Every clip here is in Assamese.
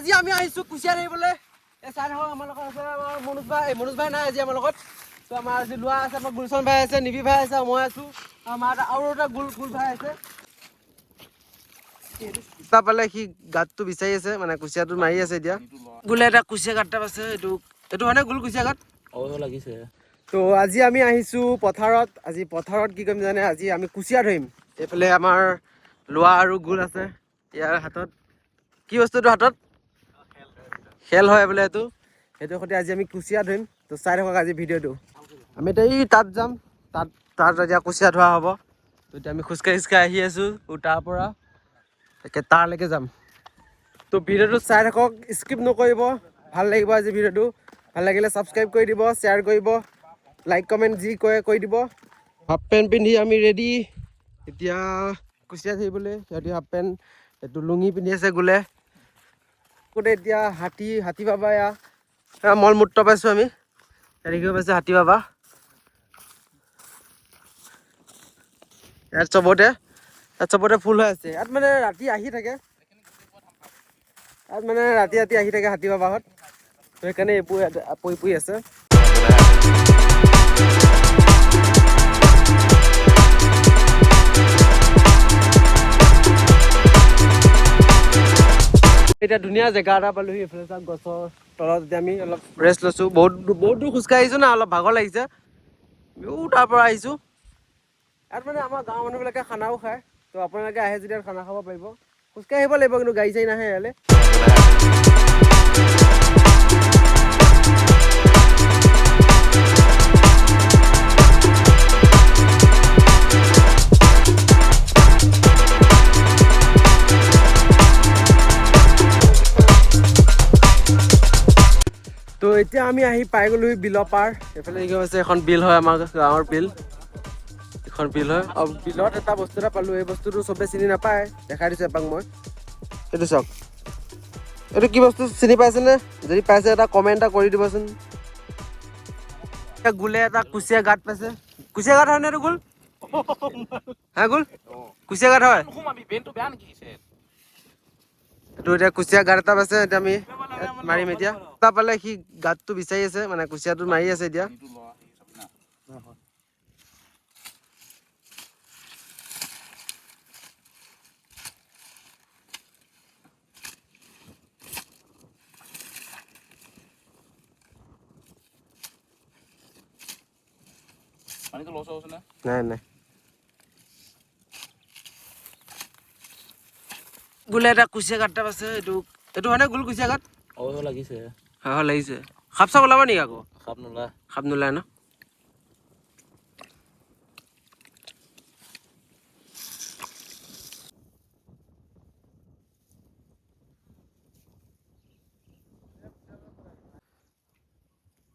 আজি আমি আহিছোঁ কুচিয়া ধৰিবলৈ। এই চাই থাকক আমাৰ লগত আছে আমাৰ মনোজ ভাই নাই আজি আমাৰ লগত। তো আমাৰ আজি লোৱা আছে, আমাৰ গুলচন ভাই আছে, নিবি ভাই আছে, মই আছোঁ, আমাৰ আৰু এটা গুল ভাই আছে। পালে সি গাঁতটো বিচাৰি আছে, মানে কুচিয়াটো মাৰি আছে এতিয়া। গুলে এটা কুচিয়া গাঁত আছে, এইটো মানে গুল কুচিয়া গাঁত লাগিছে। তো আজি আমি আহিছোঁ পথাৰত। আজি পথাৰত কি কৰিম জানে, আজি আমি কুচিয়া ধৰিম। এইফালে আমাৰ লোৱা আৰু গুল আছে। ইয়াৰ হাতত কি বস্তুটো হাতত খেল হয় বোলে এইটো। সেইটো সৈতে আজি আমি কুচিয়া ধৰিম। তো চাই থাকক আজি ভিডিঅ'টো। আমি এতিয়া তাত যাম, তাত এতিয়া কুচিয়া ধৰা হ'ব। তো এতিয়া আমি খোজকাঢ়ি আহি আছোঁ তাৰ পৰা তাকে তাৰলৈকে যাম। তো ভিডিঅ'টো চাই থাকক, স্কিপ নকৰিব, ভাল লাগিব আজি ভিডিঅ'টো। ভাল লাগিলে ছাবস্ক্ৰাইব কৰি দিব, শ্বেয়াৰ কৰিব, লাইক কমেণ্ট যি কৰে কৰি দিব। হাফ পেণ্ট পিন্ধি আমি ৰেডি এতিয়া কুচিয়া ধৰিবলৈ। সিহঁতি হাফ পেণ্ট এইটো লুঙি পিন্ধি আছে গুলে। এতিয়া হাতী বাবা এয়া মল মূত্ৰ পাইছোঁ আমি। দেখিব পাইছোঁ হাতী বাবা ইয়াত চবতে ফুল হৈ আছে। ইয়াত মানে ৰাতি আহি থাকে, আহি থাকে হাতী বাবাহঁত। সেইকাৰণে এইবোৰ পৰি আছে। এতিয়া ধুনীয়া জেগা এটা পালোহি। এইফালে চাওক গছৰ তলত এতিয়া আমি অলপ ৰেষ্ট লৈছোঁ। বহুত দূৰ খোজকাঢ়ি আহিছোঁ না, অলপ ভাগৰ লাগিছে। তাৰ পৰা আহিছোঁ। ইয়াত মানে আমাৰ গাঁৱৰ মানুহবিলাকে খানাও খায়। তো আপোনালোকে আহে যেতিয়া খানা খাব পাৰিব। খোজকাঢ়ি আহিব লাগিব, কিন্তু গাড়ী চাড়ী নাহে ইয়ালৈ। তো এতিয়া আমি আহি পাই গ'লোহি বিলৰ পাৰ। এইফালে কি হৈছে, এখন বিল হয়, আমাৰ গাঁৱৰ বিল। এখন বিল হয় আৰু বিলত এটা বস্তু এটা পালোঁ। এই বস্তুটো চবে চিনি নাপায়, দেখাই দিছোঁ এপাক মই। এইটো চাওক, এইটো কি বস্তু চিনি পাইছেনে? যদি পাইছে এটা কমেণ্ট এটা কৰি দিবচোন। গুলে এটা কুচিয়া গাঁত পাইছে। কুচিয়া গাঁত হয় নে এইটো গুল? হা গুল কুচিয়া গাঁত হয়। এইটো এতিয়া কুচিয়া গাঁত এটা পাইছে। এতিয়া আমি মাৰিম এতিয়া। পালে সি গাঁতটো বিচাৰি আছে, মানে কুচিয়াটো মাৰি আছে এতিয়া। নাই গুলে এটা কুচিয়া গাঁত এটা আছে। এইটো হয় নে গুল কুচিয়া গাঁত? লাগিছে লাগিছে। সাপ চাপ ওলাব নেকি আকৌ? সাপ নোলায় ন?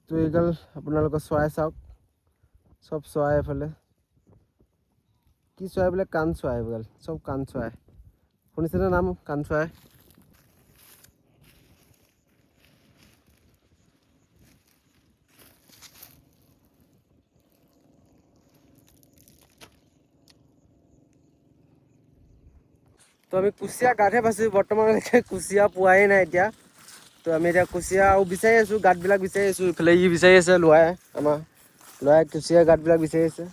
তো এইগাল আপোনালোকৰ চৰাই চাওক, চব চৰাই। এইফালে কি চৰাই বোলে? কাণ চৰাই। এইগাল চব কাণ চৰাই। শুনিছেনে নাম কাণ চৰাই? তো আমি কুচিয়া গাঁতহে পাইছোঁ বৰ্তমানলৈকে। কুচিয়া পোৱাই নাই এতিয়া। তো আমি এতিয়া কুচিয়া আৰু বিচাৰি আছোঁ, গাঁতবিলাক বিচাৰি আছোঁ। ইফালে বিচাৰি আছে আমাৰ ল'ৰাই কুচিয়া গাঁতবিলাক বিচাৰি আছে।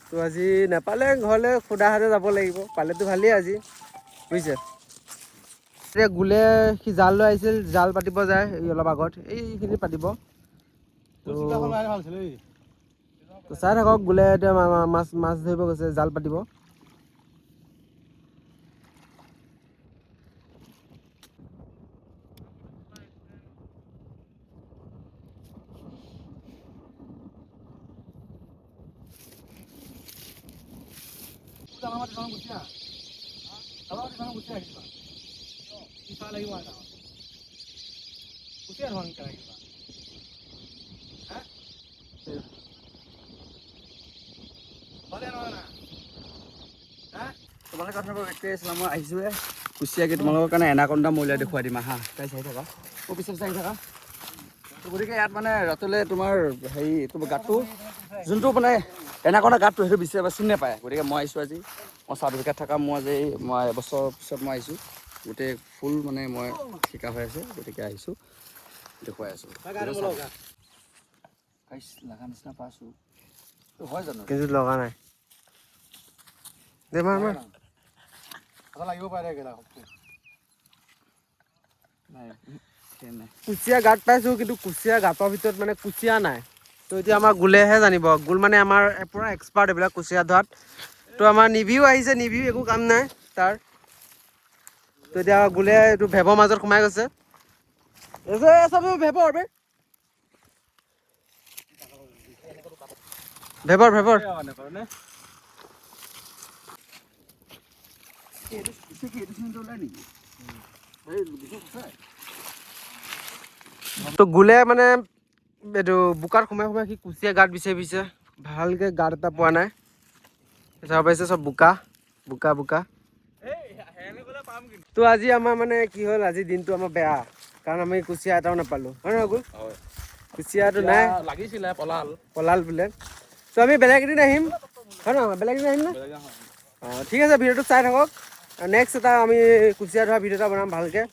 তো আজি নাপালে ঘৰলৈ সুদা হাতে যাব লাগিব, পালেতো ভালেই আজি, বুজিছে। এতিয়া গুলে সি জাল লৈ আহিছিল, জাল পাতিব যায় অলপ আগত, এইখিনি পাতিব। তো চাই থাকক, গুলে এতিয়া মাছ ধৰিব গৈছে, জাল পাতিব। তোমালোকে কথাবোৰ ৱেইট কৰি আছিলা, মই আহিছোঁহে। কুচিয়াকে তোমালোকৰ কাৰণে এনাকণ্ডা মৰিলে দেখুৱাই দিম আহা। তাই চাই থাকা, মোৰ পিছত চাই থাকা। গতিকে ইয়াত মানে ৰাতিলৈ তোমাৰ গাঁতটো যোনটো মানে এনাকণ্ডা গাঁতটো, সেইটো বিচাৰি চিনি নাপায়। গতিকে মই আহিছোঁ আজি, মই চাৰ্টিফিকেট থকা মই এবছৰ পিছত মই আহিছোঁ। গোটেই ফুল মানে মই শিকা হৈ আছে, গতিকে আহিছোঁ দেখুৱাই আছোঁ। লগা নিচিনা পাইছোঁ, হয় জানো? কিন্তু লগা নাই। দে মাৰ মাৰ। লাগিব পাৰে কুচিয়া গাঁত পাইছোঁ, কিন্তু কুচিয়া গাঁতৰ ভিতৰত মানে কুচিয়া নাই। তো এতিয়া আমাৰ গুলেহে জানিব। গুল মানে আমাৰ পূৰা এক্সপাৰ্ট এইবিলাক কুচিয়া ধৰাত। তো আমাৰ নিবিও আহিছে, নিবিও একো কাম নাই তাৰ। তো এতিয়া গুলে এইটো ভেবৰ মাজত সোমাই গৈছে। ভেবৰ ভেবৰ ভেবৰ তো গুলে মানে এইটো বোকাত সোমাই সোমাই সি কুচিয়া গাঁত বিচাৰি ফুৰিছে। ভালকৈ গাঁত এটা পোৱা নাই। চাব পাইছে চব বোকা বোকা বোকা। তো আজি আমাৰ মানে কি হ'ল, আজি দিনটো আমাৰ বেয়া, কাৰণ আমি কুচিয়া এটাও নাপালোঁ, হয় নহয় গুল? কুচিয়াটো নাই, লাগিছিলে পলাল পলাল বোলে। তো আমি বেলেগ এদিন আহিম, হয় নহয়? বেলেগ এদিন আহিম না? অঁ ঠিক আছে, ভিডিঅ'টো চাই থাকক। নেক্সট এটা আমি কুচিয়া ধৰা ভিডিঅ' এটা বনাম ভালকৈ।